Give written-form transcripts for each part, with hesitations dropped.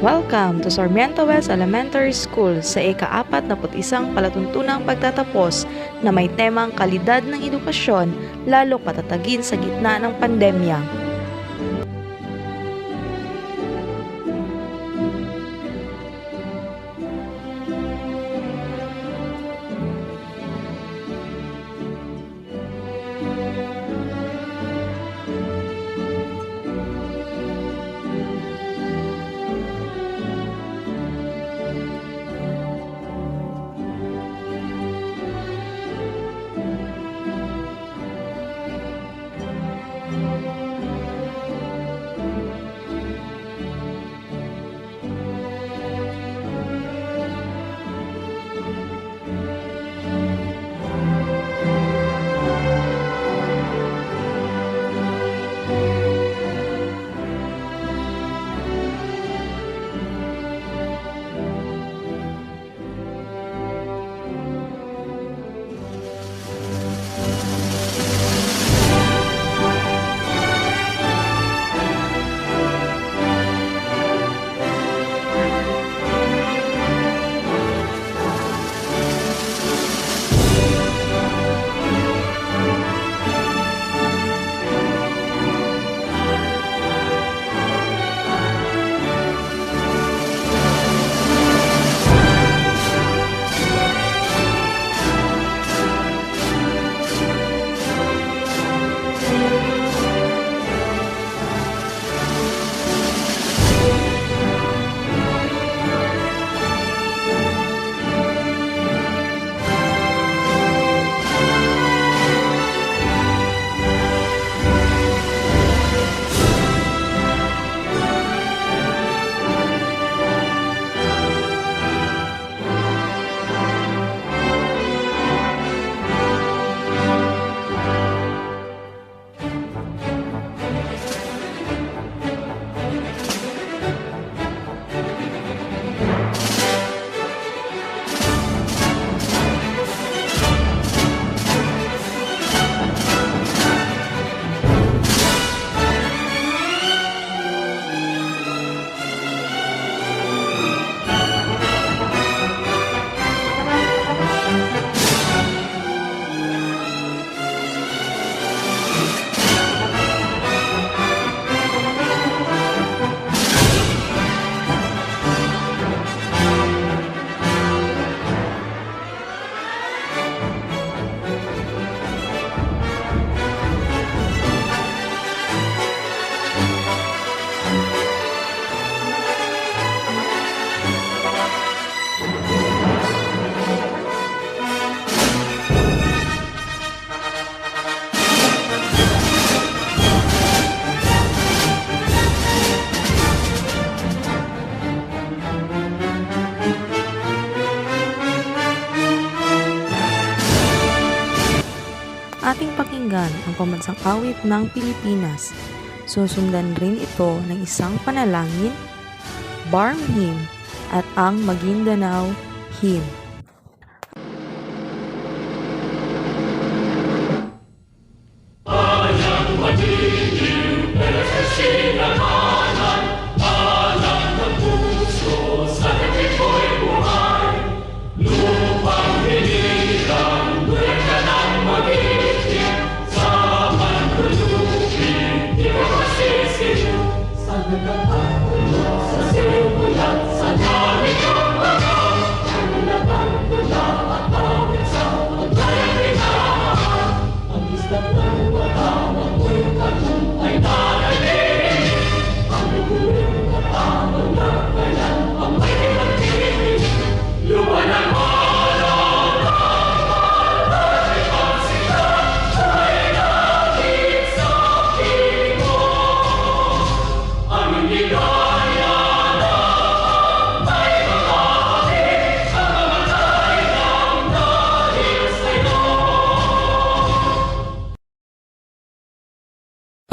Welcome to Sarmiento West Elementary School sa ika-41 palatuntunang pagtatapos na may temang kalidad ng edukasyon lalong patatagin sa gitna ng pandemya. Ating pakinggan ang pambansang awit ng Pilipinas. Susundan rin ito ng isang panalangin, Barm Hymn at ang Maguindanao Hymn.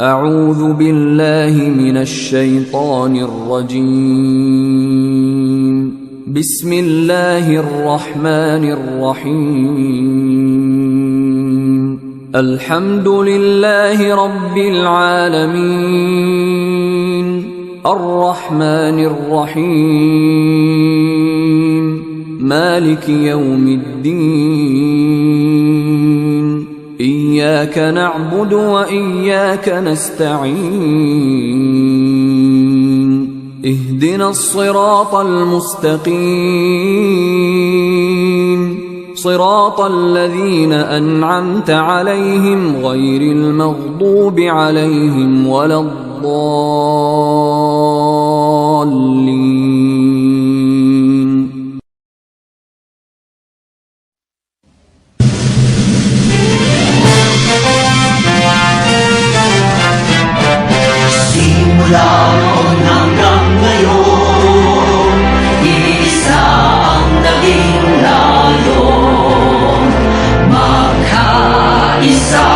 أعوذ بالله من الشيطان الرجيم بسم الله الرحمن الرحيم الحمد لله رب العالمين الرحمن الرحيم مالك يوم الدين إياك نعبد وإياك نستعين اهدنا الصراط المستقيم صراط الذين أنعمت عليهم غير المغضوب عليهم ولا الضالين. Simula noon hanggang ngayon, isa ang naging layon. Magkaisa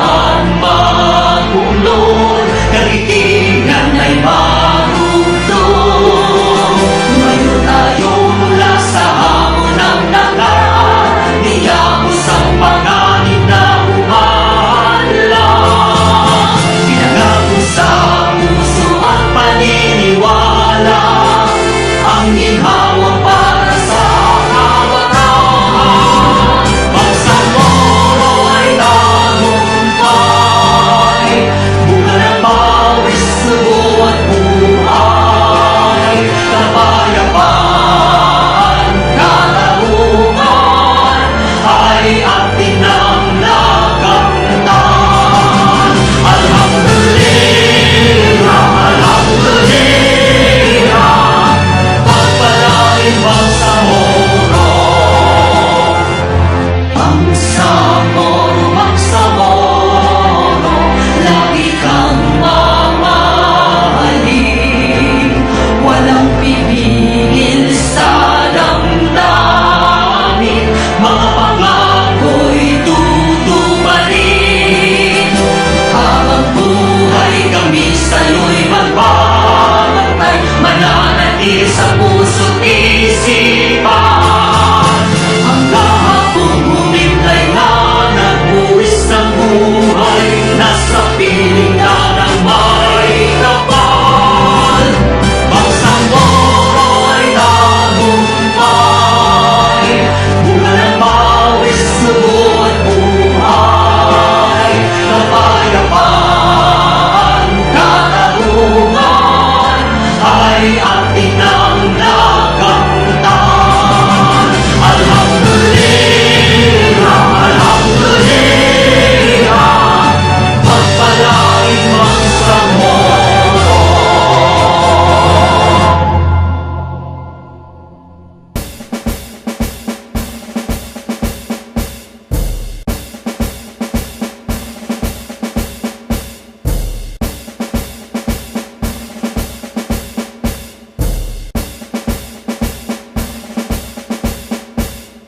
at magulod, kalitingan ay marunong. Ngayon tayo mula sa hamon ng nakaraan, niyamos ang panganib na umalang. Pinangako sa puso at paniniwala, ang ginhawa para sa kabataan. Bansang Moro ay tagumpay, bunga ng pawis, sugo at buhay. Kapayapaan, katarungan ay atin ang nakamtan. Alhamdulillah, alhamdulillah, pagpalain Bansang Moro. Bansang Moro, Bansang Moro, lagi kang mamahalin. Walang pipigil sa damdamin, mga pangako'y tutuparin. Habang buhay kami sa'yo'y magbabantay, mananatili sa puso't isipan. Hanggang hapong humimlay na nagbuwis ng buhay, nasa piling na ng may kapal. Bansang Moro ay tagumpay, bunga ng pawis, sugo at buhay. Kapayapaan, katarungan ay atin ang nakamtan. Alhamdulillah, alhamdulillah, pagpalain Bansang Moro.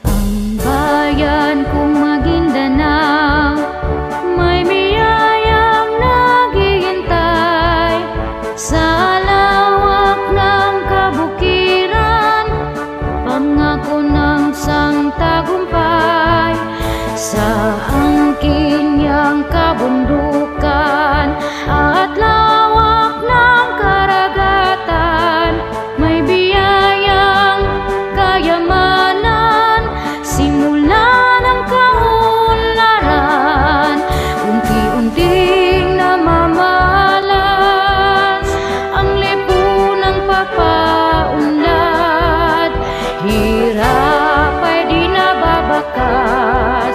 Ang bayan kong Maguindanao, may biyayang naghihintay sa lawak ng kabukiran, pangako ng sang tagumpay. Sa hangkin niyang kabundukan at lawak ng karagatan, may biyayang kayamanan, simula ng kaunlaran. Unti-unting namamalas ang lipunang papaunlad, hirap ay di nababakas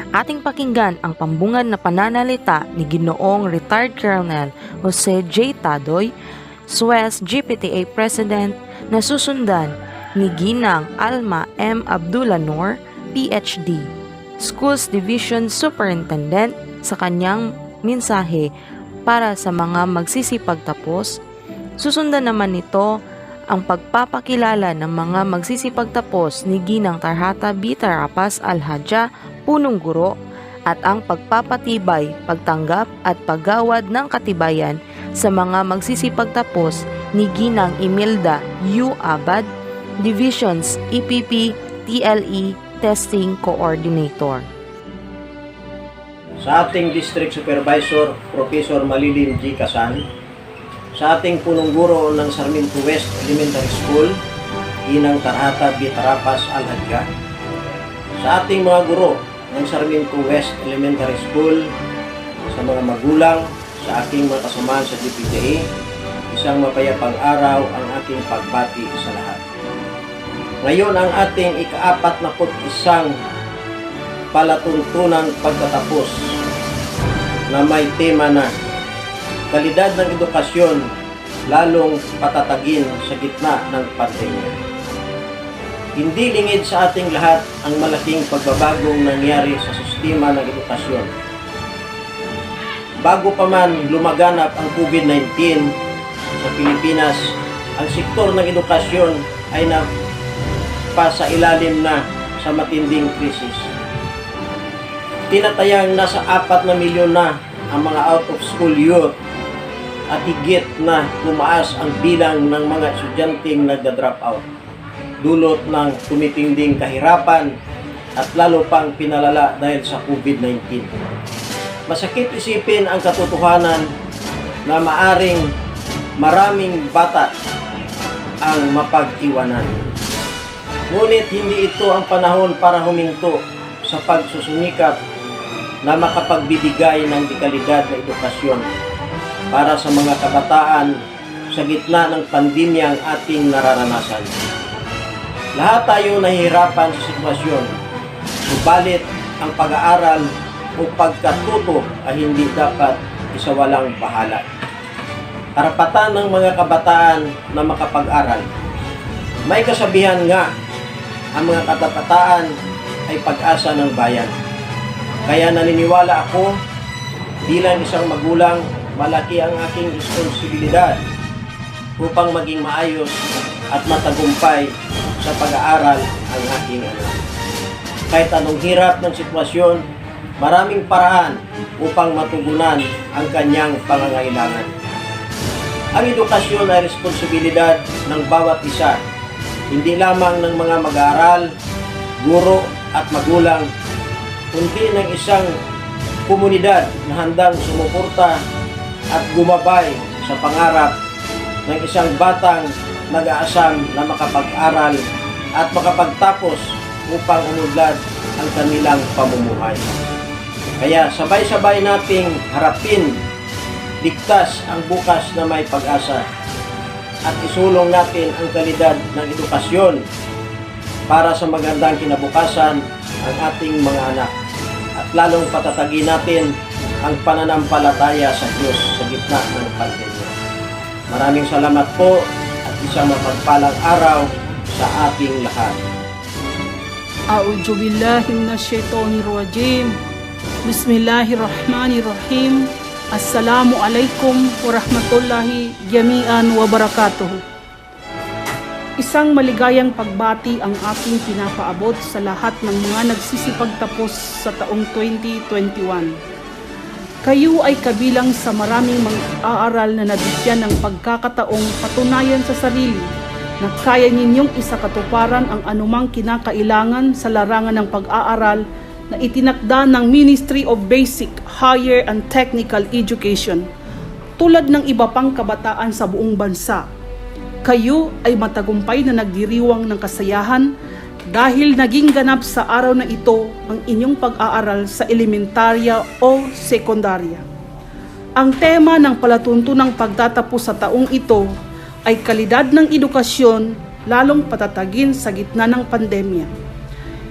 Ating pakinggan ang pambungad na pananalita ni Ginoong Retired Colonel Jose J. Tadoy, Suez GPTA President, na susundan ni Ginang Alma M. Abdulanor, PhD, Schools Division Superintendent, sa kanyang mensahe para sa mga magsisipagtapos. Susundan naman nito ang pagpapakilala ng mga magsisipagtapos ni Ginang Tarhata B. Tarapas Al-Hadja, punong guro, at ang pagpapatibay, pagtanggap at paggawad ng katibayan sa mga magsisipagtapos ni Ginang Imelda U. Abad, Divisions EPP TLE Testing Coordinator. Sa ating District Supervisor, Professor Malilim G. Kasan, sa ating punong guro ng Sarmiento West Elementary School, Ginang Tarhata B. Tarapas Al-Hadja, sa ating mga guro ng Sarmiento West Elementary School, sa mga magulang, sa aking mga kasamahan sa DPTA, isang mapayapang araw ang aking pagbati sa lahat. Ngayon ang ating ika-41 palatuntunang pagtatapos na may tema na kalidad ng edukasyon lalong patatagin sa gitna ng pandemya. Hindi lingid sa ating lahat ang malaking pagbabagong nangyari sa sistema ng edukasyon. Bago pa man lumaganap ang COVID-19 sa Pilipinas, ang sektor ng edukasyon ay napasailalim na sa matinding krisis. Tinatayang nasa 4 na milyon na ang mga out-of-school youth at higit na tumaas ang bilang ng mga estudyanteng nagda-drop out, dulot ng tumitinding kahirapan at lalo pang pinalala dahil sa COVID-19. Masakit isipin ang katotohanan na maaring maraming bata ang mapag-iwanan. Ngunit hindi ito ang panahon para huminto sa pagsusumikap na makapagbibigay ng dekalidad na edukasyon para sa mga kabataan sa gitna ng pandemyang ating nararanasan. Lahat tayo nahihirapan sa sitwasyon, subalit ang pag-aaral o pagkatuto ay hindi dapat isawalang bahala. Karapatan ng mga kabataan na makapag-aral. May kasabihan nga, ang mga kabataan ay pag-asa ng bayan. Kaya naniniwala ako, bilang isang magulang, malaki ang aking responsibilidad upang maging maayos at matagumpay sa pag-aaral ang aking anak. Kahit anong hirap ng sitwasyon, maraming paraan upang matugunan ang kanyang pangangailangan. Ang edukasyon ay responsibilidad ng bawat isa, hindi lamang ng mga mag-aaral, guro at magulang, kundi ng isang komunidad na handang sumuporta at gumabay sa pangarap ng isang batang nag-aasam na makapag-aral at makapagtapos upang umudlad ang kanilang pamumuhay. Kaya sabay-sabay nating harapin, ligtas ang bukas na may pag-asa at isulong natin ang kalidad ng edukasyon para sa magandang kinabukasan ang ating mga anak at lalong patatagin natin ang pananampalataya sa Diyos sa gitna ng pandemya. Maraming salamat po at isang mapagpalang araw sa ating lahat. A'udzu billahi minasyaitonir rajim. Bismillahirrahmanirrahim. Assalamu alaikum warahmatullahi jami'an wabarakatuh. Isang maligayang pagbati ang aking pinapaabot sa lahat ng mga nagsisipagtapos sa taong 2021. Kayo ay kabilang sa maraming mag-aaral na nabigyan ng pagkakataong patunayan sa sarili na kaya ninyong isakatuparan ang anumang kinakailangan sa larangan ng pag-aaral na itinakda ng Ministry of Basic, Higher and Technical Education, tulad ng iba pang kabataan sa buong bansa. Kayo ay matagumpay na nagdiriwang ng kasayahan dahil naging ganap sa araw na ito ang inyong pag-aaral sa elementarya o sekundarya. Ang tema ng palatuntunang pagtatapos sa taong ito ay kalidad ng edukasyon lalong patatagin sa gitna ng pandemya.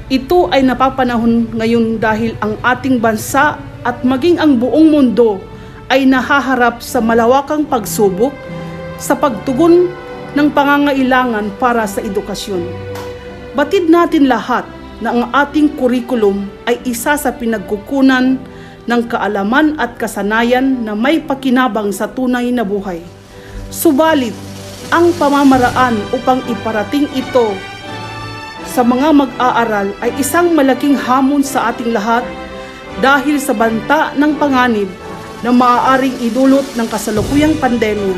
Ito ay napapanahon ngayon dahil ang ating bansa at maging ang buong mundo ay nahaharap sa malawakang pagsubok sa pagtugon ng pangangailangan para sa edukasyon. Batid natin lahat na ang ating kurikulum ay isa sa pinagkukunan ng kaalaman at kasanayan na may pakinabang sa tunay na buhay. Subalit, ang pamamaraan upang iparating ito sa mga mag-aaral ay isang malaking hamon sa ating lahat dahil sa banta ng panganib na maaaring idulot ng kasalukuyang pandemya.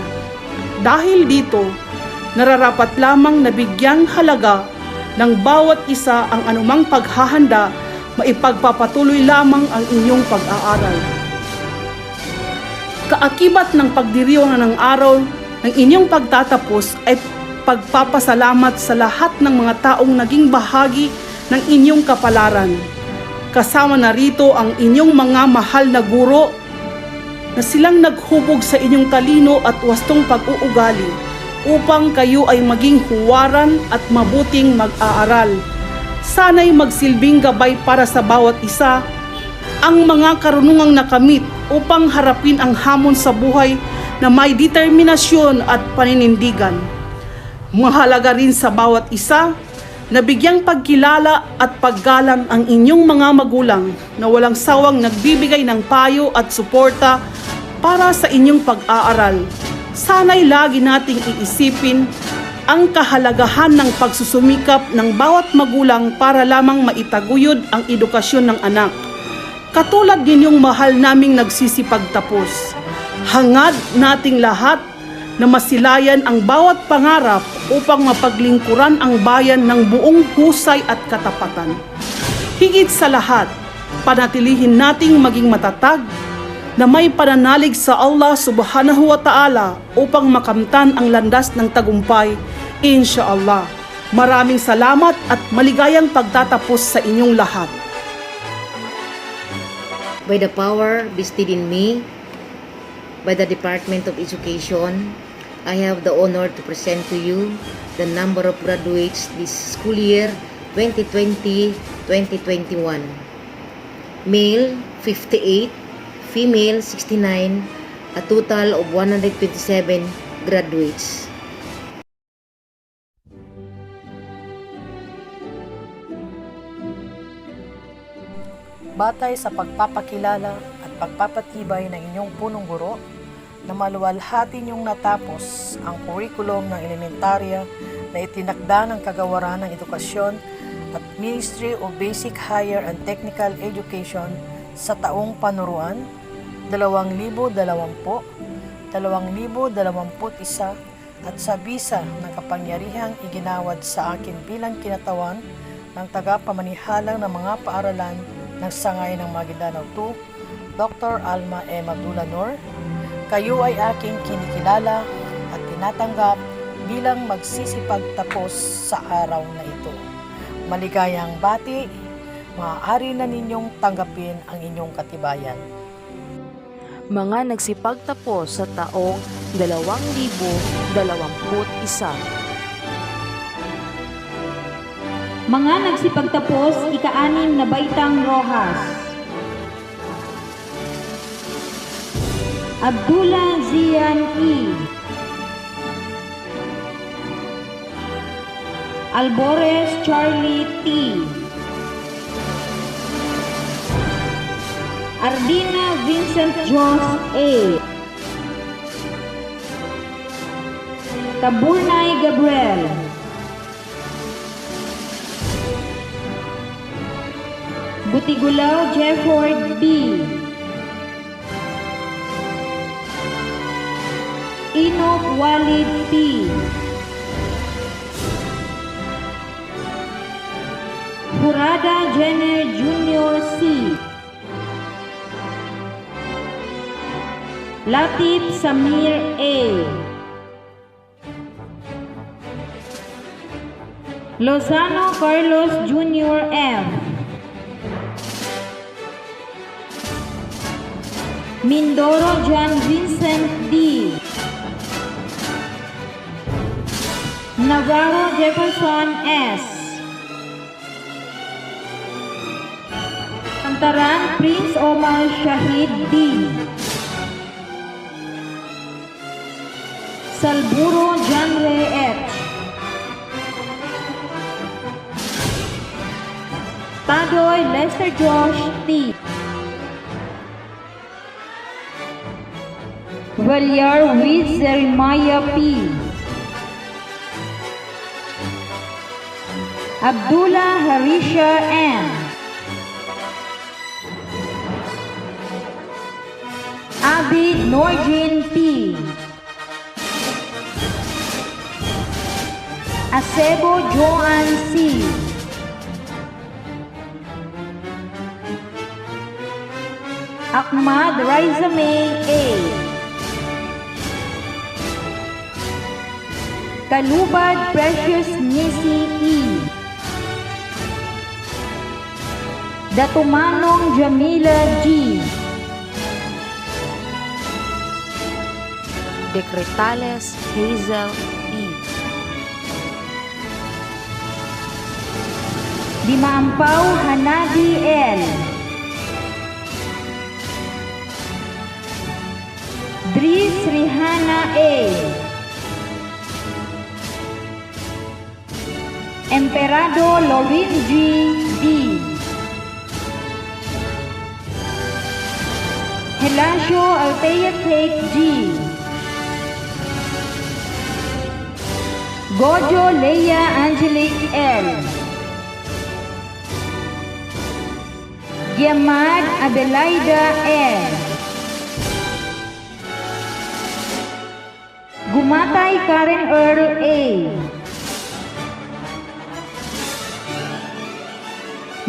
Dahil dito, nararapat lamang na bigyang halaga ng bawat isa ang anumang paghahanda, maipagpapatuloy lamang ang inyong pag-aaral. Kaakibat ng pagdiriwang ng araw ng inyong pagtatapos ay pagpapasalamat sa lahat ng mga taong naging bahagi ng inyong kapalaran. Kasama na rito ang inyong mga mahal na guro na silang naghubog sa inyong talino at wastong pag-uugali upang kayo ay maging huwaran at mabuting mag-aaral. Sana'y magsilbing gabay para sa bawat isa ang mga karunungang nakamit upang harapin ang hamon sa buhay na may determinasyon at paninindigan. Mahalaga rin sa bawat isa na bigyang pagkilala at paggalang ang inyong mga magulang na walang sawang nagbibigay ng payo at suporta para sa inyong pag-aaral. Sana'y lagi nating iisipin ang kahalagahan ng pagsusumikap ng bawat magulang para lamang maitaguyod ang edukasyon ng anak. Katulad ninyong mahal naming nagsisipagtapos, hangad nating lahat na masilayan ang bawat pangarap upang mapaglingkuran ang bayan ng buong husay at katapatan. Higit sa lahat, panatilihin nating maging matatag na may pananalig sa Allah Subhanahu wa Ta'ala upang makamtan ang landas ng tagumpay, insyaallah. Maraming salamat at maligayang pagtatapos sa inyong lahat. By the power vested in me by the Department of Education, I have the honor to present to you the number of graduates this school year 2020-2021. Male 58, female 69, a total of 127 graduates. Batay sa pagpapakilala at pagpapatibay ng inyong punong guro, na maluwalhati niyong natapos ang curriculum ng elementarya na itinakda ng Kagawaran ng Edukasyon at Ministry of Basic Higher and Technical Education sa taong panuruan 2020, 2021 at sa bisa ng kapangyarihang iginawad sa akin bilang kinatawan ng tagapamanihalang ng mga paaralan ng Sangay ng Maguindanao 2, Dr. Alma M. Abdullah Noor. Kayo ay aking kinikilala at tinatanggap bilang magsisipagtapos sa araw na ito. Maligayang bati, maaari na ninyong tanggapin ang inyong katibayan. Mga nagsipagtapos sa taong 2021. Mga nagsipagtapos, ika-6 na Baitang Rojas. Abdullah Zian E. Albores Charlie T. Ardina Vincent Jos A. Taburnay Gabriel. Butigulaw Jefford B. Enoch Walid P. Hurada Jenner Jr. C. Latif Samir A. Lozano Carlos Jr. F. Mindoro John Vincent D. Navarro Jefferson S. Mataran Prince Omar Shahid D. Salburo Janre H. Tadoy Lester Josh T. Valyar Wiz Jeremiah P. Abdullah Harisha M. Abid Norjin P. Acebo Joan C. Ahmad Raizame A. Kalubad Precious Nisi E. Datumanong Jamila G. Decretales Hazel E. Dimaampaw Hanadi L. Dris Rihana A. Emperado Lorin G. D. Helasio Althea Kate G. Gojo Leia Angelique L. Giamad Adelaida L. Gumatay Karen Earl A.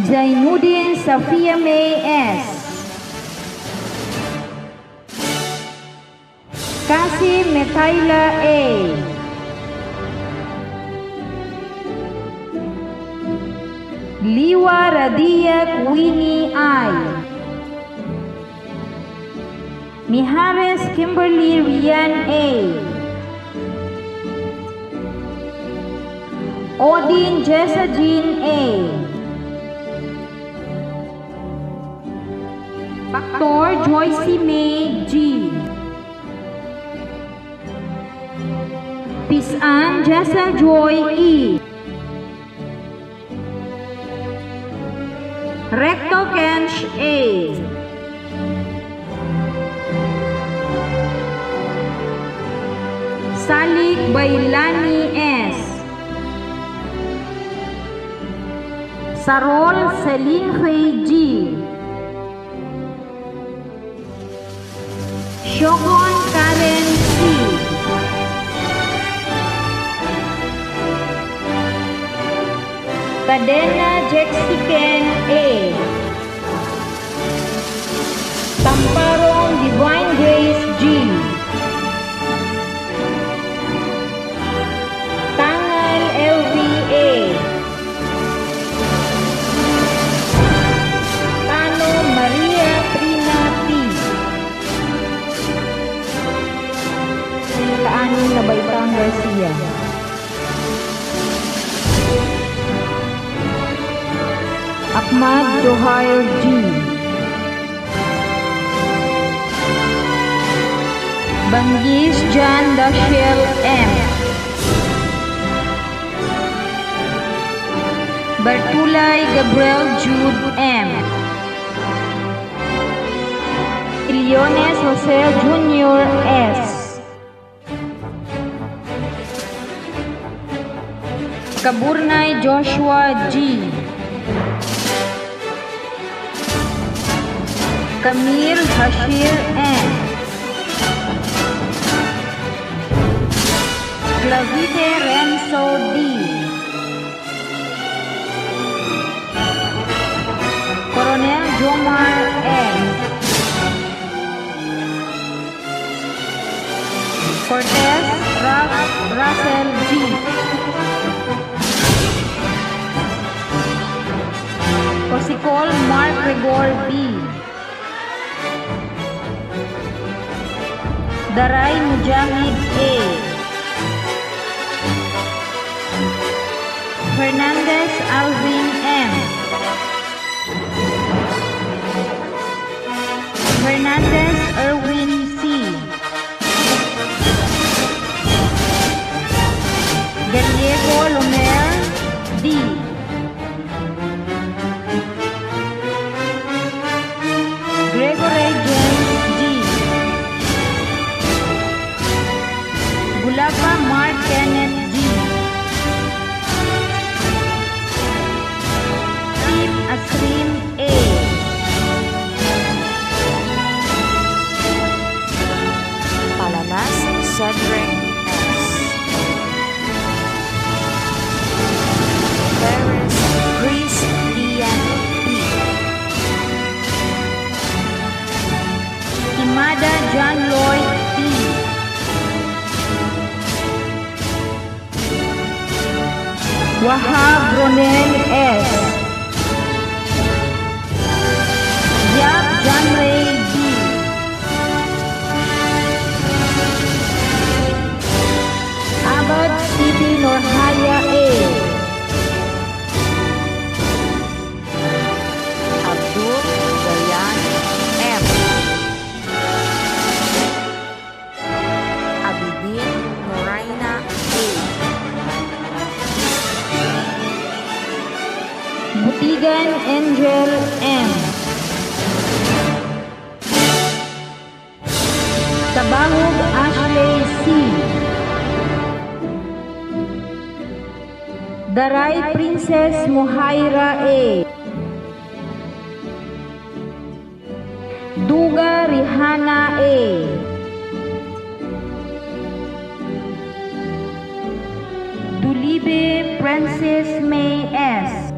Zainuddin Safia May S. Kasim Metaila A. Liwa Radia Queenie I. Mihares Kimberly Rian A. Odin Jessa Jean A. Pastor Joyce May G. Pisan Jessa Joy E. Recto Kench A. Salik Bailani S. Sarol Celine Hui G. Shogon Karen C. Cadena Jexiken A. Tamparong Divine Grace G. Tangal LVA. Tano Maria Trina P. Kaanin na Baitang Garcia. Ahmad Johair G. Bangis Jan Dashel M. Bartulay Gabriel Jude M. Iliones Jose Jr. S. Kaburnay Joshua G. Kamir Hashir N. Clavite Renzo D. Coronel Jomar M. Cortez Russell G. Cosikol Mark Gregor B. Daray Mujahid A. Fernandez Alvin M. Wahab Ronel S. Yap Janray D. Abad Siti Nurhaya A. Abdul Dayan M. Abidin Noraina A. Butigan Angel M. Tabahog Ashley C. Daray Princess Muhaira A. Duga Rihanna A. Dulibe Princess May S.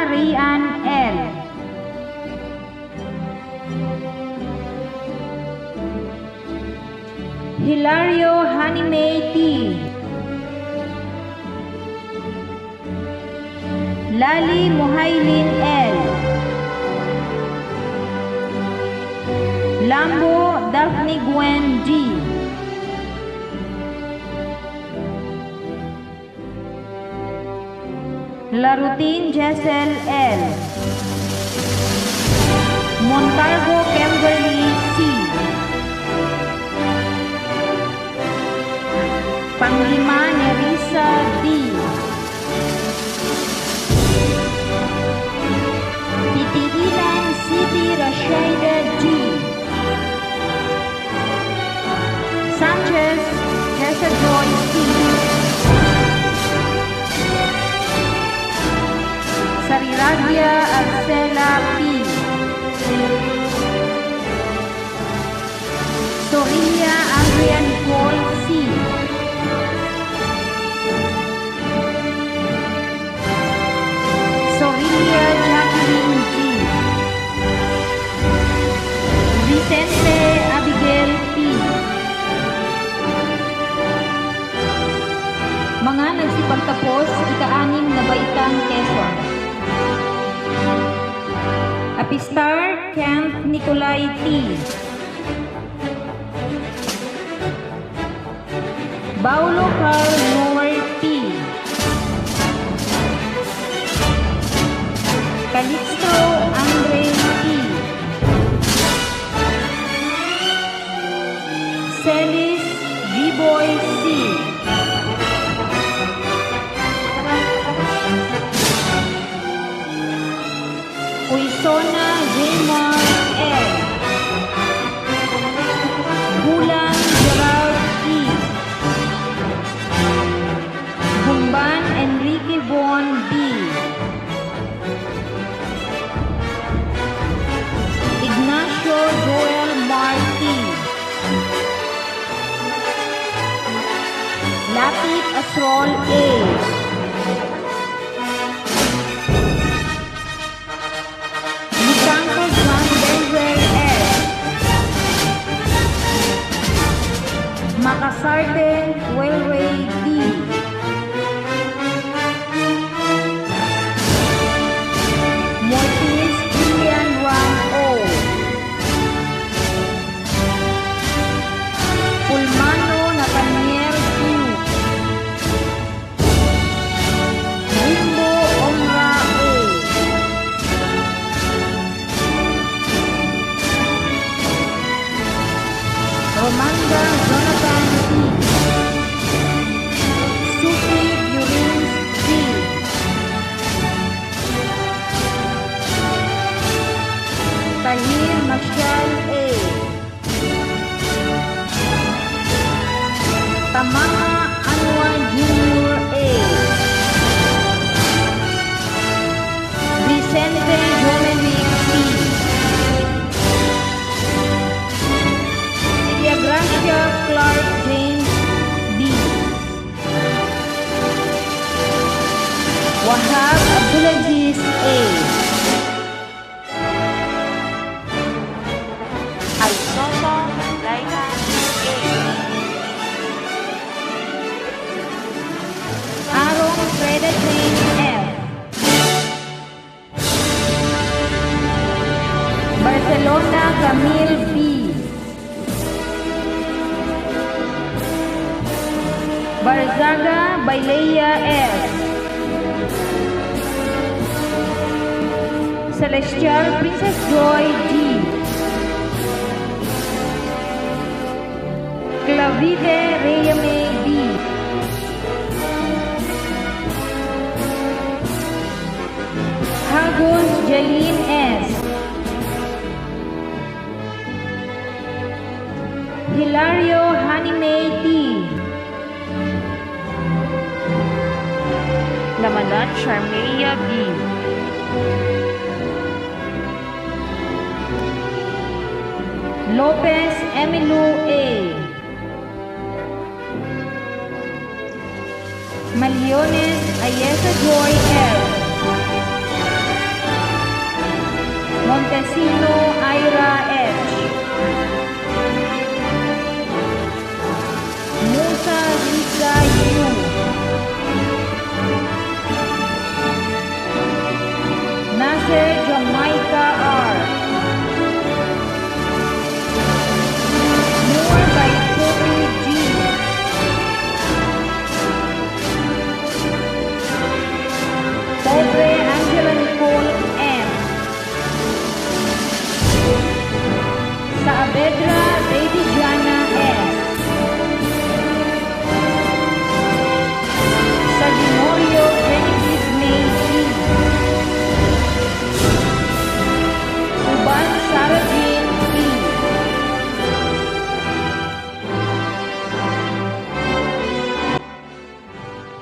Rian L. Hilario Hanimay T. Lali Muhailin L. Lambo Daphne Gwen G. Larutin Jessel L. Montalvo Kimberly C. Panglima Nerissa D. Titiilan Siti Rashida G. Sanchez Tessa Joy C. Sariragya Arcela P. Soria Andrea Nicole C. Soria Jacqueline G. Vicente Abigail P. Mga nagsipagtapos, ika-6 na baitang Quezon. Apistar Kent Nicolay T. Paulo Carl Noor T. Calixto Andre T. Celis G-Boy C. Uisona Raymond L. Bulan Gerald E. Gumban Enrique Von B. Ignacio Joel Marti. Lapit Asrol A. Licangco John Denver S. Macasarte Wellway D. Mortis Julian Ram O. Pulmano Nathaniel Q. Camille B. Barzaga Bailea S. Celestial Princess Joy D. Clavide Reyame B. Hagos Jaline S. Hilario Hanime T. Lamanan Charmelia B. Lopez Emilu A. Maliones Ayesa Joy L. Montesino Ira H. Musa Riza U. Nasser Jamaica R. Moore by Kobe G. Pobre Angela Nicole M. Saavedra Lady Jana S. Saginorio Genevieve May E. Uban Sarah Jean P.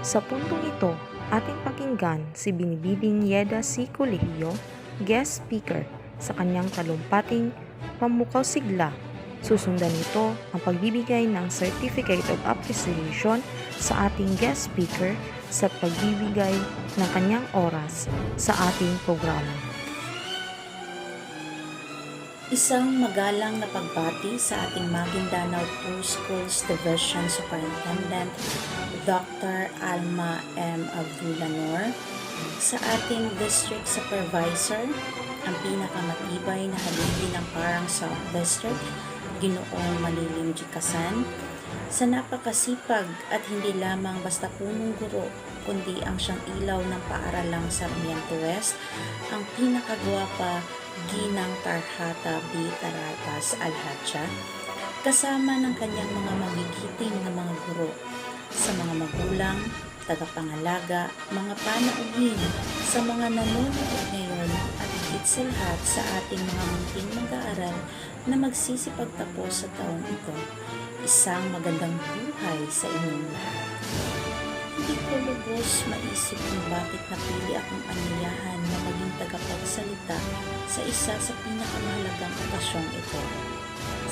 Sa puntong ito, ating pakinggan si Binibining Yeda C. Colegio, guest speaker sa kanyang talumpating Pamukaw Sigla. Susundan nito ang pagbibigay ng Certificate of Appreciation sa ating guest speaker sa pagbibigay ng kanyang oras sa ating programa. Isang magalang na pagbati sa ating Maguindanao 2 Schools Division Superintendent Dr. Alma M. Abdulanor, sa ating District Supervisor, ang pinakamatibay na haligi ng Parang South District, Ginoong Malilim Jikasan, sa napakasipag at hindi lamang basta punong guro, kundi ang siyang ilaw ng paaralang Sarmiento West, ang pinakagwapa Ginang Tarhata B. Taratas Alhacha, kasama ng kanyang mga magigiting na mga guro, sa mga magulang, tagapangalaga, mga panauhin, sa mga nanonood ngayon at higit sa lahat sa ating mga munting mag-aaral na magsisipagtapos sa taong ito. Isang magandang buhay sa inyong lahat. Hindi ko lubos maisip kung bakit napili akong aniyahan na maging tagapagsalita sa isa sa pinakamahalagang okasyong ito.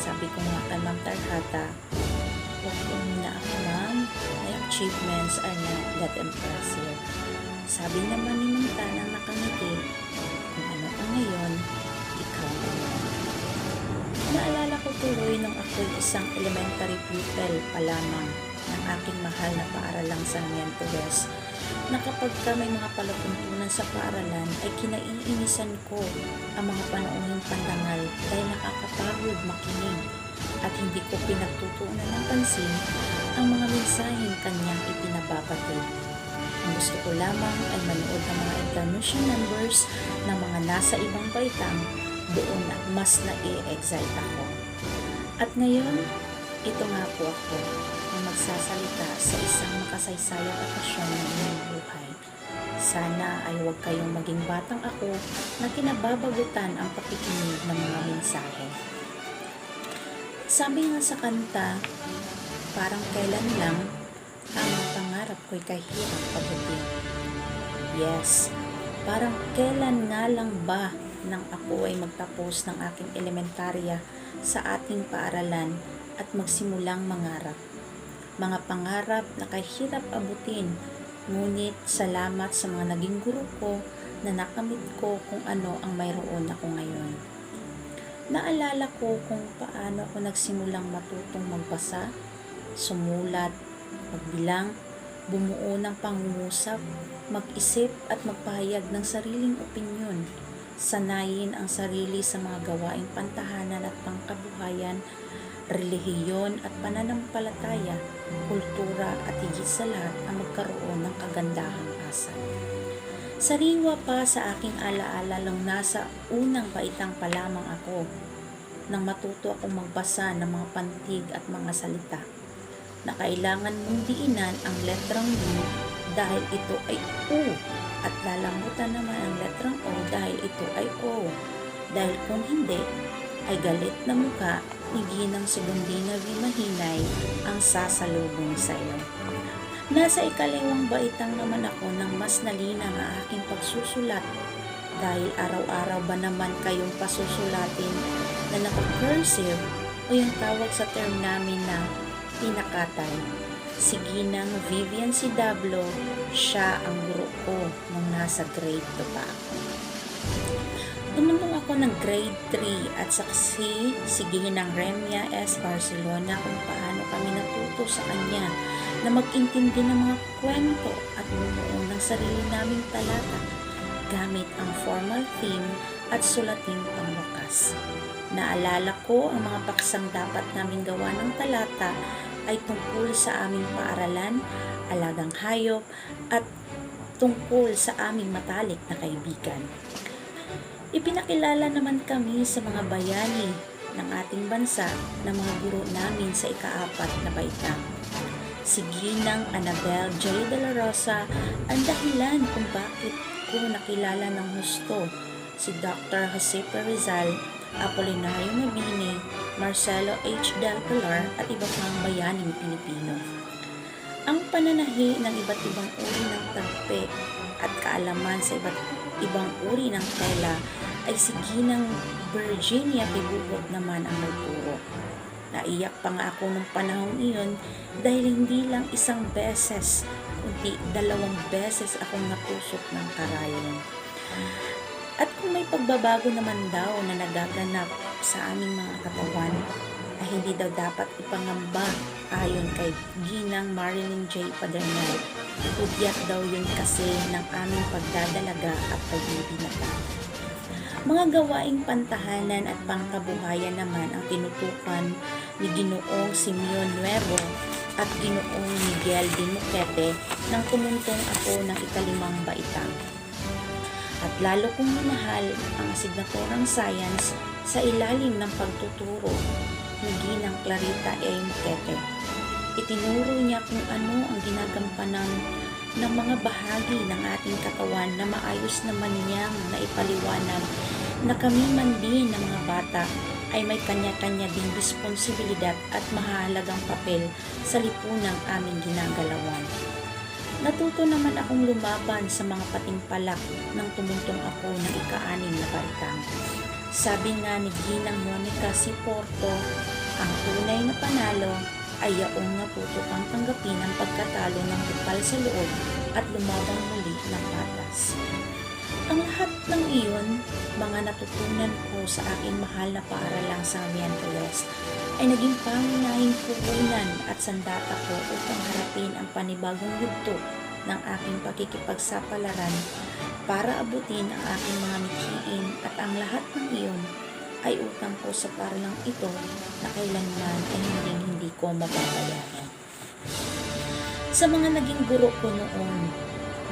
Sabi ko nga kay Ma'am Tarhata, "Huwag na ako, ma'am. My achievements are not that impressive." Sabi naman ni Ma'am Tanang nakangiti, "Kung ano ka ngayon, ikaw ngayon." Naalala ko tuloy nung ako'y isang elementary pupil pa lamang ng aking mahal na paaralang Sarmiento West, na kapag ka may mga palatuntunan sa paaralan ay kinaiinisan ko ang mga panauhing pandangal dahil nakakapagod makinig at hindi ko pinagtutuunan ng pansin ang mga mensaheng kanyang ipinababatid. Ang gusto ko lamang ay manood ng mga intermission numbers ng mga nasa ibang baitang, doon at mas na-excite ako. At ngayon, ito nga po ako na magsasalita sa isang makasaysayang okasyon ng inyong buhay. Sana ay huwag kayong maging batang ako na kinababagutan ang pakikinig ng mga mensahe. Sabi nga sa kanta, parang kailan lang ang pangarap ko'y kahirap pabuti. Yes, parang kailan nga lang ba nang ako ay magtapos ng aking elementarya sa ating paaralan at magsimulang mangarap. Mga pangarap na kahirap abutin, ngunit salamat sa mga naging guro ko na nakamit ko kung ano ang mayroon ako ngayon. Naalala ko kung paano ako nagsimulang matutong magbasa, sumulat, magbilang, bumuo ng pangungusap, mag-isip at magpahayag ng sariling opinyon. sanayin ang sarili sa mga gawaing pantahanan at pangkabuhayan, relihiyon at pananampalataya, kultura at higit sa lahat ang magkaroon ng kagandahang asal. Sariwa pa sa aking alaala lang nasa unang baitang pa lamang ako nang matuto akong magbasa ng mga pantig at mga salita na kailangan mong diinan ang letrang U dahil ito ay U at lalamutan naman ang letrang O dahil ito ay O. Dahil kung hindi, ay galit na muka ni Ginang Segundina V. Mahinay ang sasalubong sa iyo. Nasa ikalawang baitang naman ako nang mas nalinang ang aking pagsusulat dahil araw-araw ba naman kayong pasusulatin na naka-cursive o yung tawag sa term namin na pinakatay. Si Ginang Vivian Sidablo, siya ang guro ko nung nasa grade 2 pa ako. Tumulong ako ng grade 3 at saksi si Ginang Remia S. Barcelona kung paano kami natuto sa kanya na mag-intindi ng mga kwento at bumuo ng sarili naming talata gamit ang formal theme at sulating pangwakas. Naalala ko ang mga paksang dapat naming gawa ng talata ay tungkol sa aming paaralan, alagang hayop, at tungkol sa aming matalik na kaibigan. Ipinakilala naman kami sa mga bayani ng ating bansa ng mga guro namin sa ika-4 na baitang. Si Ginang Annabel J. De La Rosa ang dahilan kung bakit ko nakilala ng husto si Dr. Jose P. Rizal, Apolinario Mabini, Marcelo H. Del Pilar at iba pang bayaning Pilipino. Ang pananahi ng iba't ibang uri ng tagpe at kaalaman sa iba't ibang uri ng tela ay si Ginang Virginia Pibubot naman ang nagturo. Naiyak pa nga ako nung panahong iyon dahil hindi lang isang beses, kundi 2 beses akong natusok ng karayon. At kung may pagbabago naman daw na nagaganap sa aming mga katawan, ay hindi daw dapat ipangamba ayon kay Ginang Marilyn J. Padernal. Udyat daw yun kasi ng aming pagdadalaga at pagbibinaga. Mga gawaing pantahanan at pangkabuhayan naman ang tinutukan ni Ginoong Simeon Nuevo at Ginoong Miguel de Moquete nang tumuntong ako ng ika-5 baitang. At lalo kong minahal ang asignaturang science sa ilalim ng pagtuturo ni Ginang Clarita A. Moquete. Itinuro niya kung ano ang ginagampanan ng mga bahagi ng ating katawan na maayos naman niyang naipaliwanag na kami man din ng mga bata ay may kanya-kanya ding responsibilidad at mahalagang papel sa lipunang aming ginagalawan. Natuto naman akong lumaban sa mga patimpalak nang tumuntong ako ng ika-6 na baitang. Sabi nga ni Ginang Monica C. Porto, ang tunay na panalo ay yaong natuto kang tanggapin ang pagkatalo ng bukal sa loob at lumabang muli ng patas. Ang lahat ng iyon, mga natutunan ko sa aking mahal na paaralang San Oriental West, ay naging pangunahing puhunan at sandata ko upang harapin ang panibagong yugto ng aking pakikipagsapalaran para abutin ang aking mga mithiin at ang lahat ng iyon ay utang ko sa paaralang ito na kailanman ay hindi ko mababayaran. Sa mga naging guro ko noon,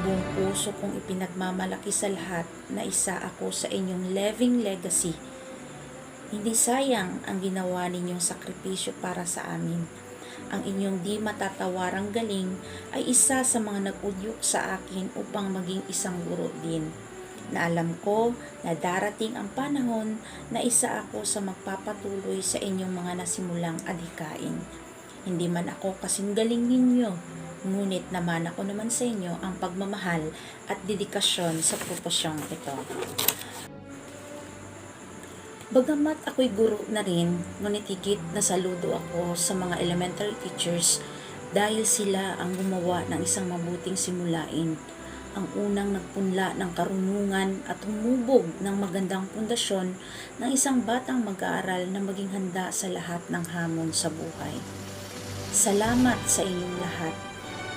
buong puso kong ipinagmamalaki sa lahat na isa ako sa inyong living legacy. Hindi sayang ang ginawa ninyong sakripisyo para sa amin. Ang inyong di matatawarang galing ay isa sa mga nag-udyok sa akin upang maging isang guro din. Na alam ko na darating ang panahon na isa ako sa magpapatuloy sa inyong mga nasimulang adhikain. Hindi man ako kasing galing ninyo, ngunit naman ako naman sa inyo ang pagmamahal at dedikasyon sa proposyong ito. Bagamat ako'y guro na rin, ngunit higit na saludo ako sa mga elementary teachers dahil sila ang gumawa ng isang mabuting simulain. Ang unang nagpunla ng karunungan at humubog ng magandang pundasyon ng isang batang mag-aaral na maging handa sa lahat ng hamon sa buhay. Salamat sa inyong lahat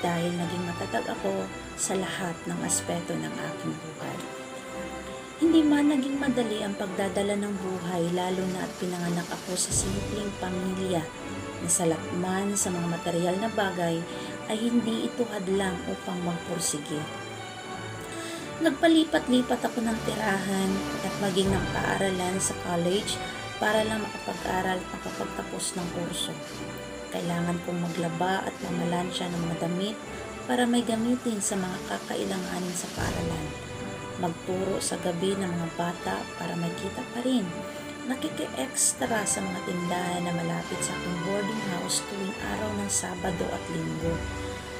dahil naging matatag ako sa lahat ng aspeto ng aking buhay. Hindi man naging madali ang pagdadala ng buhay, lalo na at pinanganak ako sa simpleng pamilya na salat man sa mga material na bagay ay hindi ito hadlang upang magpursige. Nagpalipat-lipat ako ng tirahan at maging ng paaralan sa college para lang makapag-aral at makapagtapos ng kurso. Kailangan kong maglaba at mamalansya ng mga damit para may gamitin sa mga kakailanganin sa paaralan. Magturo sa gabi ng mga bata para may kita pa rin. Nakiki-extra sa mga tindahan na malapit sa aking boarding house tuwing araw ng Sabado at Linggo.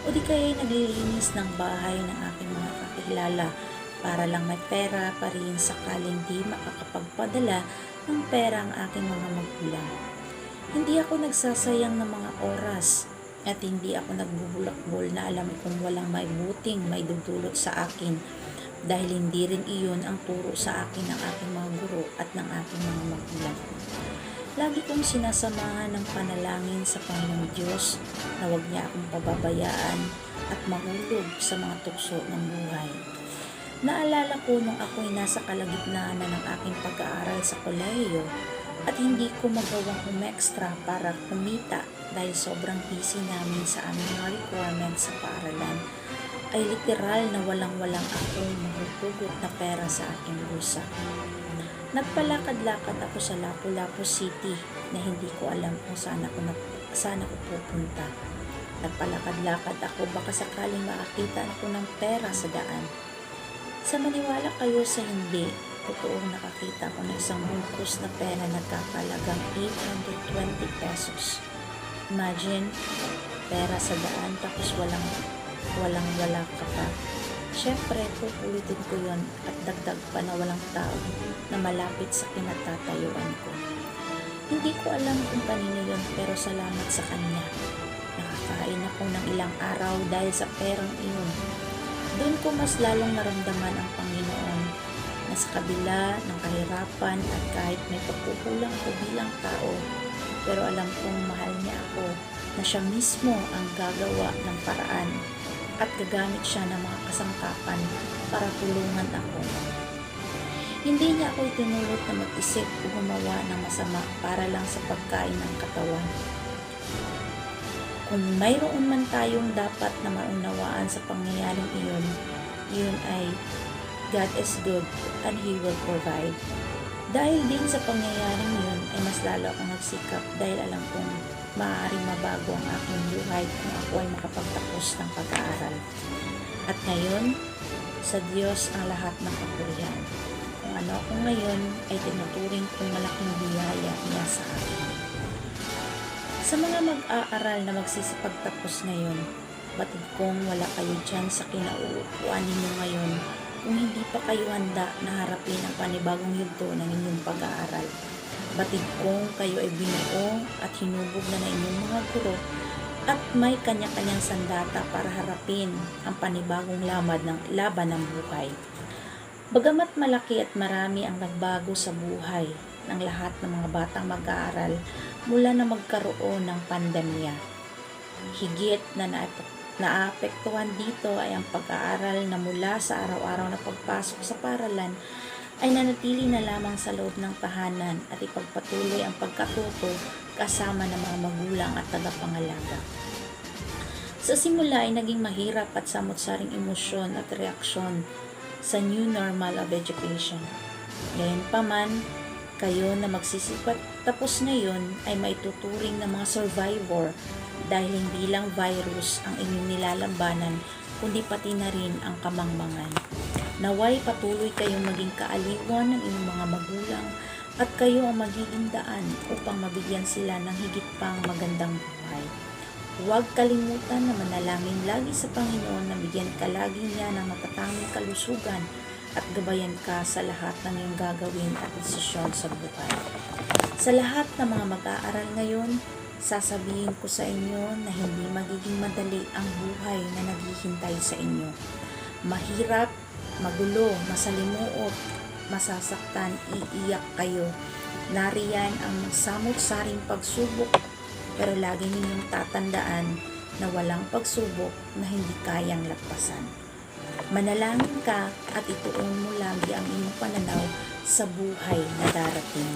O di kaya naglilinis ng bahay ng aking mga kakilala para lang may pera pa rin sakaling di makakapagpadala ng pera ang aking mga magulang. Hindi ako nagsasayang ng mga oras at hindi ako nagbubulakbol na alam kong walang may buting may dudulot sa akin dahil hindi rin iyon ang turo sa akin ng aking mga guro at ng aking mga magulang. Lagi kong sinasamahan ng panalangin sa Panginoong Diyos na huwag niya akong pababayaan at mahulog sa mga tukso ng buhay. Naalala ko nung ako'y nasa kalagitnaan na ng aking pag-aaral sa kolehiyo at hindi ko magawang umextra para kumita dahil sobrang busy namin sa aming mga requirements sa paaralan, ay literal na walang-walang akong mahutugot na pera sa aking bulsa. Nagpalakad-lakad ako sa Lapu-Lapu City na hindi ko alam kung saan ako pupunta. Nagpalakad-lakad ako baka sakaling makakita ako ng pera sa daan. Sa maniwala kayo sa hindi, totoong nakakita ko ng isang bungkus na pera na kakalagang 820 pesos. Imagine, pera sa daan tapos walang-wala ka pa. Siyempre, pupulitin ko yon at dagdag pa na walang tao na malapit sa kinatatayuan ko. Hindi ko alam kung kanino yon pero salamat sa kanya. Nakakain ako ng ilang araw dahil sa perang iyon. Doon ko mas lalong naramdaman ang Panginoon na sa kabila ng kahirapan at kahit may pagkukulang ko bilang tao, pero alam kong mahal niya ako na siya mismo ang gagawa ng paraan at gagamit siya ng mga kasangkapan para tulungan ako. Hindi niya ako itinulot na mag-isip o gumawa ng masama para lang sa pagkain ng katawan. Kung mayroon man tayong dapat na maunawaan sa pangyayaring iyon, yun ay God is good and He will provide. Dahil din sa pangyayaring yun ay mas lalo akong nagsikap dahil alam kong maaaring mabago ang aking buhay kung ako ay makapagtapos ng pag-aaral. At ngayon, sa Diyos ang lahat ng kapurihan. Kung ano ako ngayon ay tinuturing kong malaking biyaya niya sa akin. Sa mga mag-aaral na magsisipagtapos ngayon, batid kong wala kayo dyan sa kinauupuan ninyo ngayon kung hindi pa kayo handa na harapin ang panibagong yugto ng inyong pag-aaral. Batid kong kayo ay binuo at hinubog na inyong mga guro at may kanya-kanyang sandata para harapin ang panibagong laban ng buhay. Bagamat malaki at marami ang nagbago sa buhay ng lahat ng mga batang mag-aaral mula na magkaroon ng pandemya. Higit na naapektuhan dito ay ang pag-aaral na mula sa araw-araw na pagpasok sa paaralan ay nanatili na lamang sa loob ng tahanan at ipagpatuloy ang pagkatuto kasama ng mga magulang at tagapangalaga. Sa simula ay naging mahirap at samot-saring emosyon at reaksyon sa new normal of education. Gayunpaman, kayo na magsisipat tapos ngayon ay maituturing ng mga survivor dahil hindi lang virus ang inyong nilalambanan kundi pati na rin ang kamangmangan. Naway patuloy kayong maging kaaliwan ng inyong mga magulang at kayo ang magiging daan upang mabigyan sila ng higit pang magandang buhay. Huwag kalimutan na manalangin lagi sa Panginoon na bigyan ka lagi niya ng matatanging kalusugan at gabayan ka sa lahat ng iyong gagawin at desisyon sa buhay. Sa lahat ng mga mag-aaral ngayon, sasabihin ko sa inyo na hindi magiging madali ang buhay na naghihintay sa inyo. Mahirap, magulo, masalimuot, masasaktan, iiyak kayo. Nariyan ang samot-saring pagsubok, pero lagi ninyong tatandaan na walang pagsubok na hindi kayang lagpasan. Manalangin ka at ituon mo lagi ang iyong pananaw sa buhay na darating.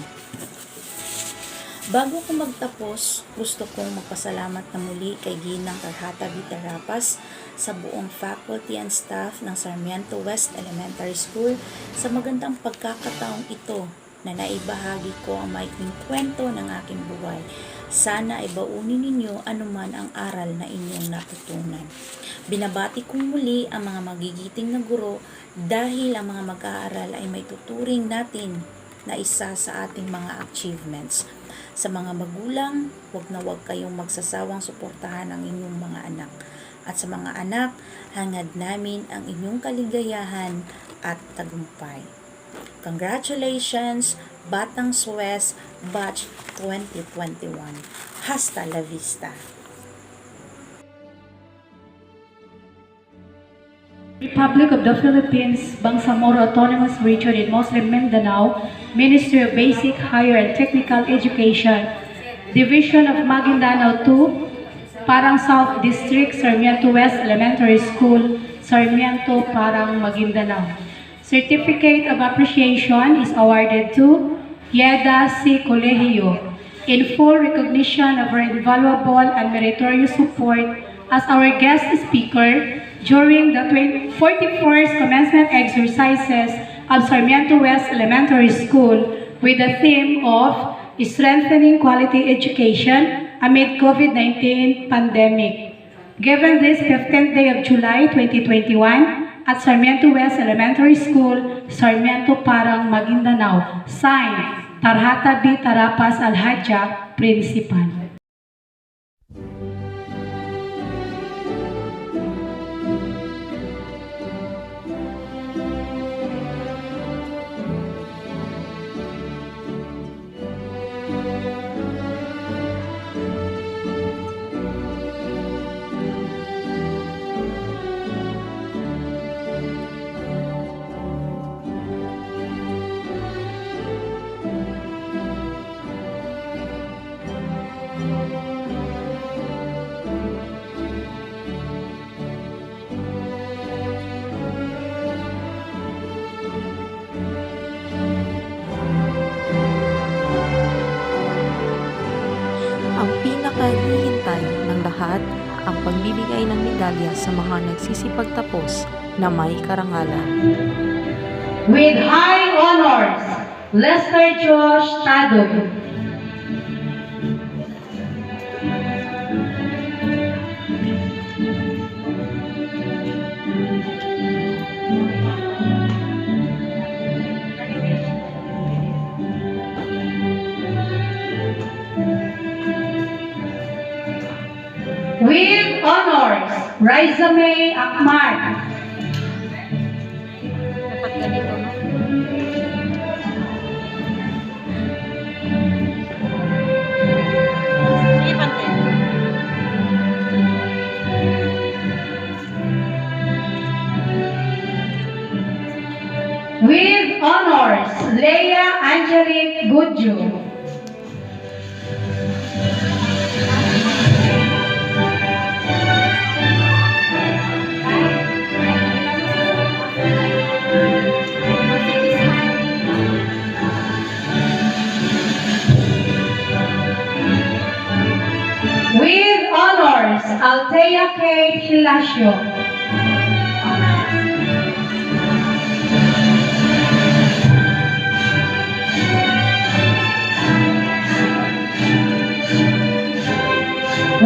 Bago ko magtapos, gusto kong magpasalamat na muli kay Ginang Tarhata B. Tarapas sa buong faculty and staff ng Sarmiento West Elementary School sa magandang pagkakataong ito na naibahagi ko ang maikling kwento ng aking buhay. Sana ay baunin ninyo anuman ang aral na inyong natutunan. Binabati kong muli ang mga magigiting na guro dahil ang mga mag-aaral ay may tuturing natin na isa sa ating mga achievements. Sa mga magulang, huwag na huwag kayong magsasawang suportahan ang inyong mga anak. At sa mga anak, hangad namin ang inyong kaligayahan at tagumpay. Congratulations, Batang Suez Batch 2021. Hasta la vista! Republic of the Philippines, Bangsamoro Autonomous Region in Muslim Mindanao, Ministry of Basic, Higher and Technical Education, Division of Maguindanao 2, Parang South District, Sarmiento West Elementary School, Sarmiento, Parang, Maguindanao. Certificate of Appreciation is awarded to Yeda C. Colegio in full recognition of her invaluable and meritorious support as our guest speaker during the 41st commencement exercises of Sarmiento West Elementary School with the theme of Strengthening Quality Education amid COVID-19 pandemic. Given this 15th day of July 2021 at Sarmiento West Elementary School, Sarmiento, Parang, Maguindanao, signed Tarhata B. Tarapas Al-Hadja, Principal. Ang pinakahihintay ng lahat ang pagbibigay ng medalya sa mga nagsisipagtapos na may karangalan. With high honors, Lester Josh Tadog. With honors, Raisa May Akmar. With honors, Leia Angelique Gudjo. With honors, Althea K. Hilasio.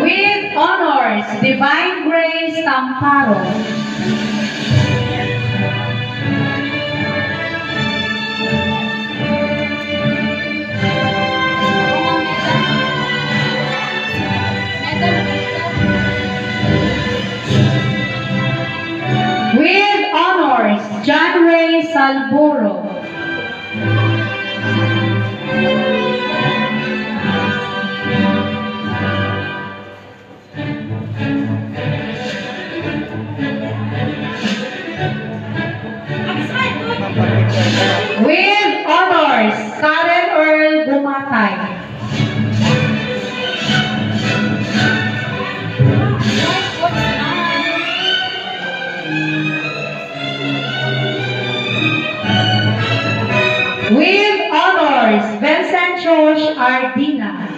With honors, Divine Grace Tamparo. With honors, John Ray Salburo. With honors, Karen Earl Bumatay. With honors, Vincent Josh Ardina.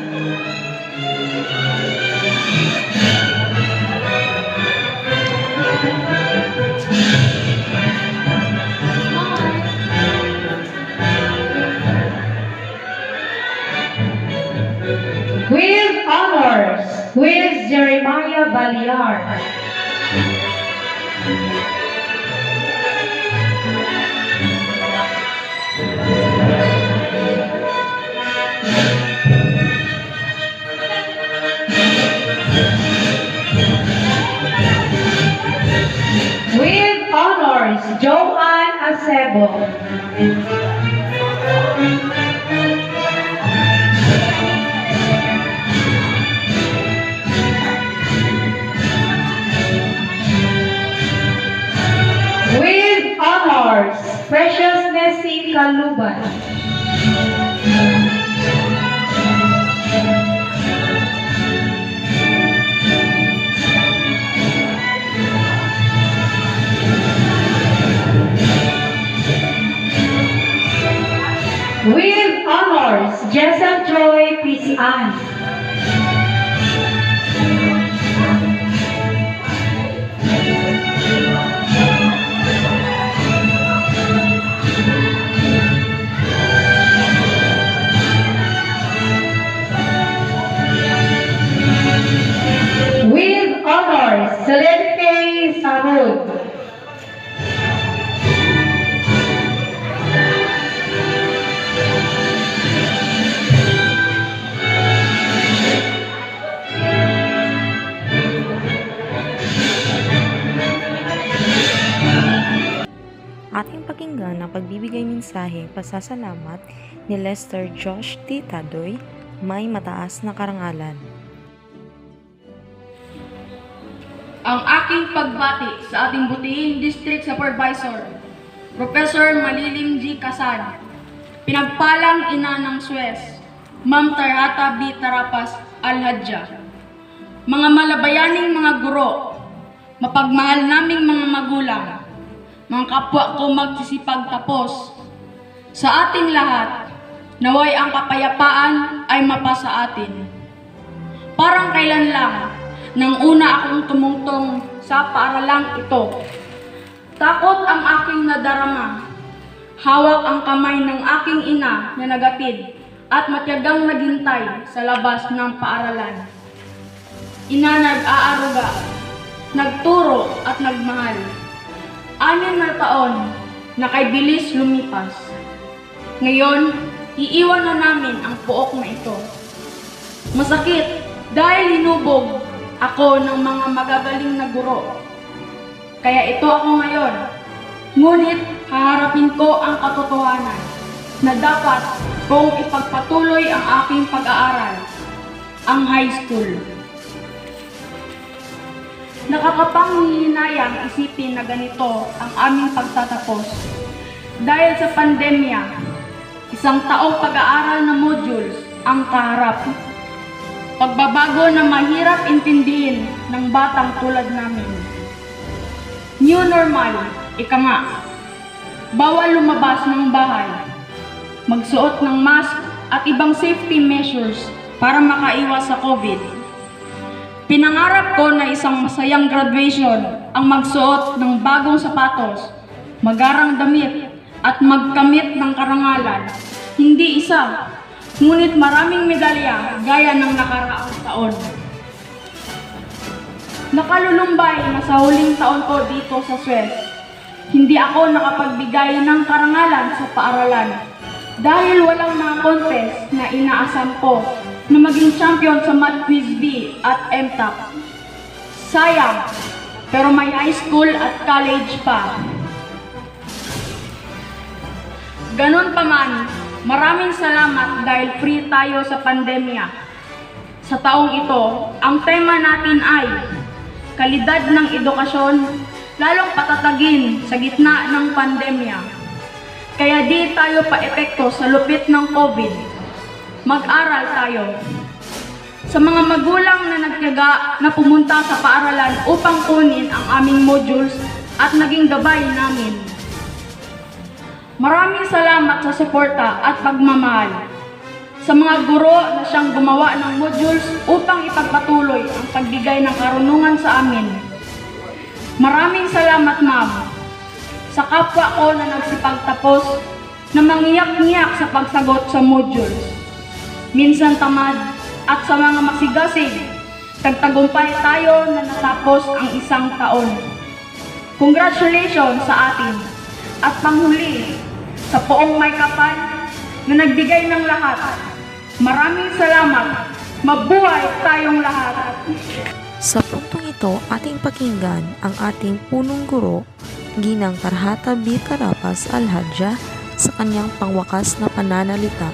With honors, with Jeremiah Baliar. With honors, Joanne Acebo. With honors, Precious Nessie Kaluban. With honors, Jessel Joy Pisian. With honors, Celine K. Sarud. Ating pakinggan ang pagbibigay mensahe pasasalamat ni Lester Josh T. Tadoy, may mataas na karangalan. Ang aking pagbati sa ating butihing District Supervisor, Professor Malilim G. Kasan, pinagpalang ina ng Suez, Ma'am Tarhata B. Tarapas Al-Hadja, mga malabayaning mga guro, mapagmahal naming mga magulang, mga kapwa ko magsisipag tapos, sa ating lahat, naway ang kapayapaan ay mapasa atin. Parang kailan lang, nang una akong tumungtong sa paaralang ito, takot ang aking nadarama, hawak ang kamay ng aking ina na nagatid at matyagang naghintay sa labas ng paaralan. Ina nag-aaruga, nagturo at nagmahal. 6 na taon na kay bilis lumipas. Ngayon, iiwan na namin ang pook na ito. Masakit dahil hinubog ako ng mga magagaling na guro. Kaya ito ako ngayon. Ngunit haharapin ko ang katotohanan na dapat kong ipagpatuloy ang aking pag-aaral, ang high school. Nakakapanghihinayang isipin na ganito ang aming pagtatapos. Dahil sa pandemya, 1 taong pag-aaral na modules ang kaharap. Pagbabago na mahirap intindihin ng batang tulad namin. New normal, ika nga. Bawal lumabas ng bahay. Magsuot ng mask at ibang safety measures para makaiwas sa COVID. Pinangarap ko na isang masayang graduation ang magsuot ng bagong sapatos, magarang damit at magkamit ng karangalan. Hindi isa, ngunit maraming medalya gaya ng nakaraang taon. Nakalulumbay na sa huling taon ko dito sa Suez, hindi ako nakapagbigay ng karangalan sa paaralan dahil walang mga contest na inaasam ko na maging champion sa Math Quiz B at MTAC. Sayang, pero may high school at college pa. Ganon pa man, maraming salamat dahil free tayo sa pandemya. Sa taong ito, ang tema natin ay kalidad ng edukasyon, lalong patatagin sa gitna ng pandemya. Kaya di tayo pa-epekto sa lupit ng COVID. Mag-aral tayo. Sa mga magulang na nagtiyaga na pumunta sa paaralan upang kunin ang aming modules at naging gabay namin. Maraming salamat sa suporta at pagmamahal. Sa mga guro na siyang gumawa ng modules upang ipagpatuloy ang pagbigay ng karunungan sa amin. Maraming salamat, ma'am. Sa kapwa ko na nagsipagtapos na mangiyak-ngiyak sa pagsagot sa modules. Minsan tamad at sa mga masigasig, tagtagumpay tayo na natapos ang isang taon. Congratulations sa atin at panghuli sa poong may kapal na nagbigay ng lahat. Maraming salamat. Mabuhay tayong lahat. Sa puntong ito, ating pakinggan ang ating punong guro, Ginang Tarhata B. Carapas Al-Hadja, sa kanyang pangwakas na pananalita.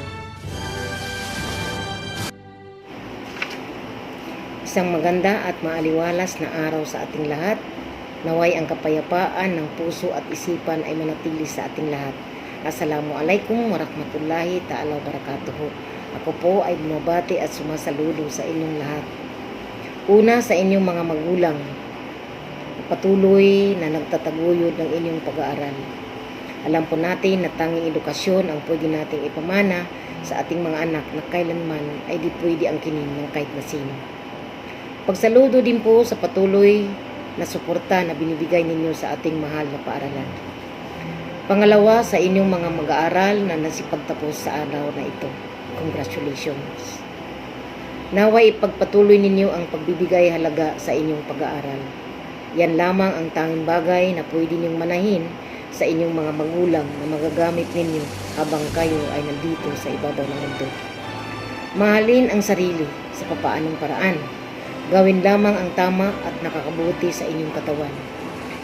Isang maganda at maaliwalas na araw sa ating lahat. Naway ang kapayapaan ng puso at isipan ay manatili sa ating lahat. Assalamualaikum warahmatullahi ta'ala wabarakatuh. Ako po ay bumabati at sumasaludo sa inyong lahat. Una sa inyong mga magulang, patuloy na nagtataguyod ng inyong pag-aaral. Alam po natin na tanging edukasyon ang pwede nating ipamana sa ating mga anak na kailanman ay di pwede ang kinin ng kahit na sino. Pagsaludo din po sa patuloy na suporta na binibigay ninyo sa ating mahal na paaralan. Pangalawa, sa inyong mga mag-aaral na nasipagtapos sa araw na ito. Congratulations. Naway ipagpatuloy ninyo ang pagbibigay halaga sa inyong pag-aaral. Yan lamang ang tanging bagay na pwede ninyong manahin sa inyong mga magulang na magagamit ninyo habang kayo ay nandito sa ibabaw ng mundo. Mahalin ang sarili sa papaanong paraan. Gawin lamang ang tama at nakakabuti sa inyong katawan,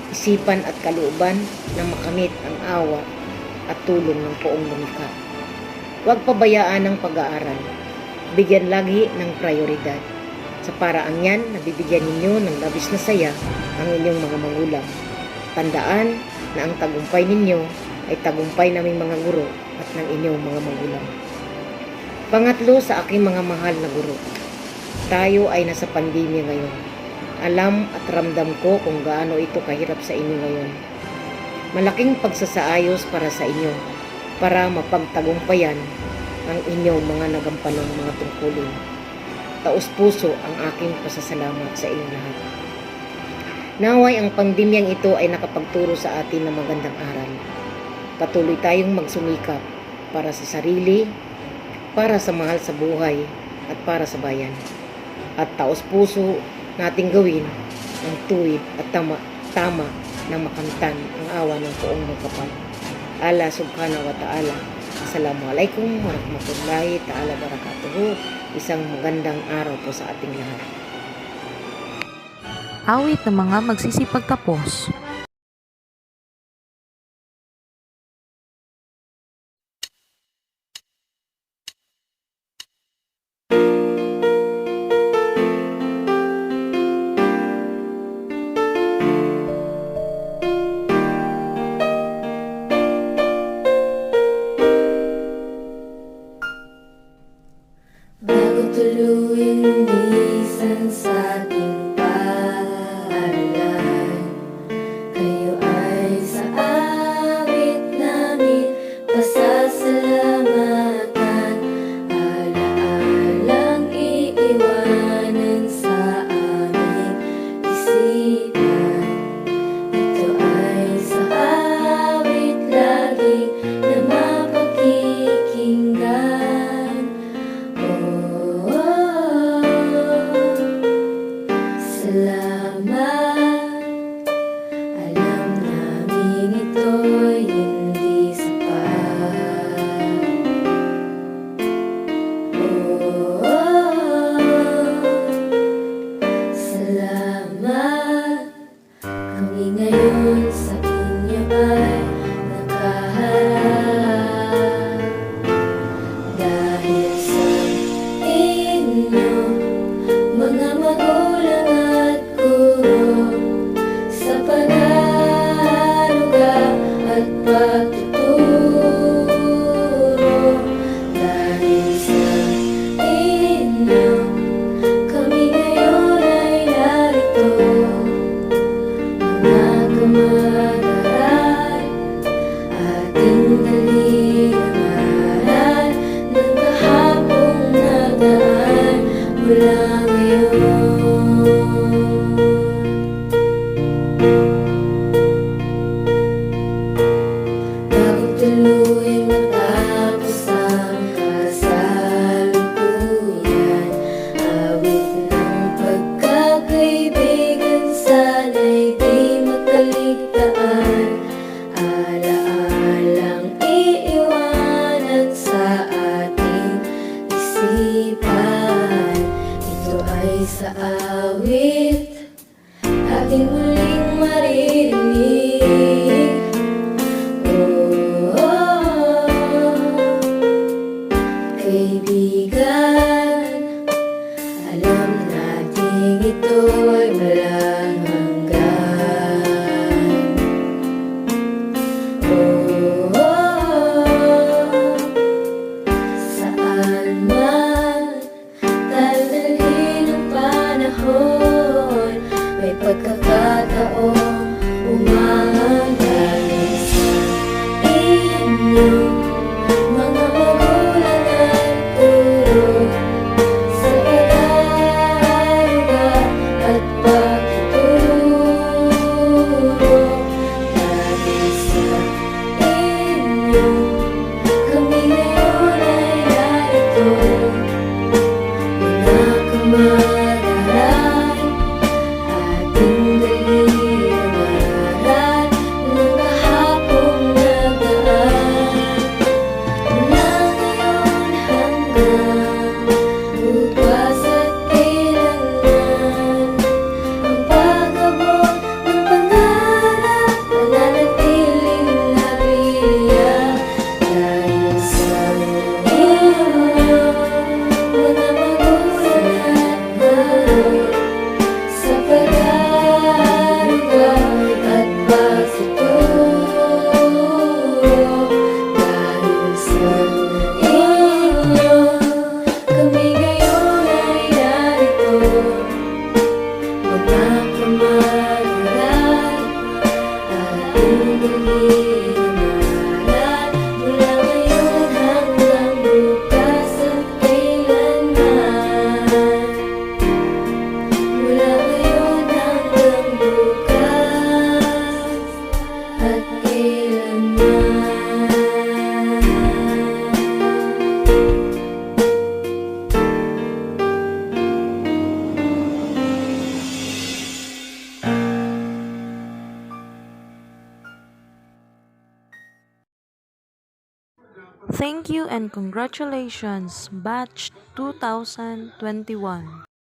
isipan at kalooban na makamit ang awa at tulong ng poong lumikha. Huwag pabayaan ang pag-aaral. Bigyan lagi ng prioridad. Sa paraang yan, nabibigyan ninyo ng labis na saya ang inyong mga magulang. Tandaan na ang tagumpay ninyo ay tagumpay naming mga guro at ng inyong mga magulang. Pangatlo, sa aking mga mahal na guro. Tayo ay nasa pandemya ngayon. Alam at ramdam ko kung gaano ito kahirap sa inyo ngayon. Malaking pagsasaayos para sa inyo, para mapagtagumpayan ang inyong mga nagampanang mga tungkulin. Taos-puso ang aking pasasalamat sa inyong lahat. Naway ang pandemyang ito ay nakapagturo sa atin ng magandang aral. Patuloy tayong magsumikap para sa sarili, para sa mahal sa buhay, at para sa bayan. At taos-puso nating gawin ang tuwid at tama na makamtan ang awa ng poong magkapal. Allah subhanahu wa ta'ala. Assalamualaikum warahmatullahi ta'ala wabarakatuh. Isang magandang araw po sa ating lahat. Awit ng mga magsisipagtapos. Bago tuluyin minsan sa ating paaralan, kayo ay sa awit namin pasasalamatan. Alaalang iiwanan sa aming isipan. Ito ay sa awit lagi na mapakikinggan. sa awit ating muling maririnig. Kaibigan, alam nating ito'y walang hanggan. Saan man tayo ng panahon, may pagkakataong umangalanan sa inyong mga magulang at guro sa pag-aaruga at pagtuturo. Dahil sa inyo, kami ngayon ay narito. Mga kamag-aral, ating dali ang aral ng kahapong nagaan. Mula ngayon hanggang bukas at kailanman, ang pag-abot ng pangarap mananatiling nabiliya. Dahil sa inyo, mga magulang at guro, sa pag-aaruga at pagtuturo. Dahil sa inyo, kami ngayon ay narito. Mga kamag-aral, ating dalhin ang aral. Mula ngayon hanggang bukas at kailanman. Mula ngayon hanggang bukas at kailanman. Thank you and congratulations, Batch 2021.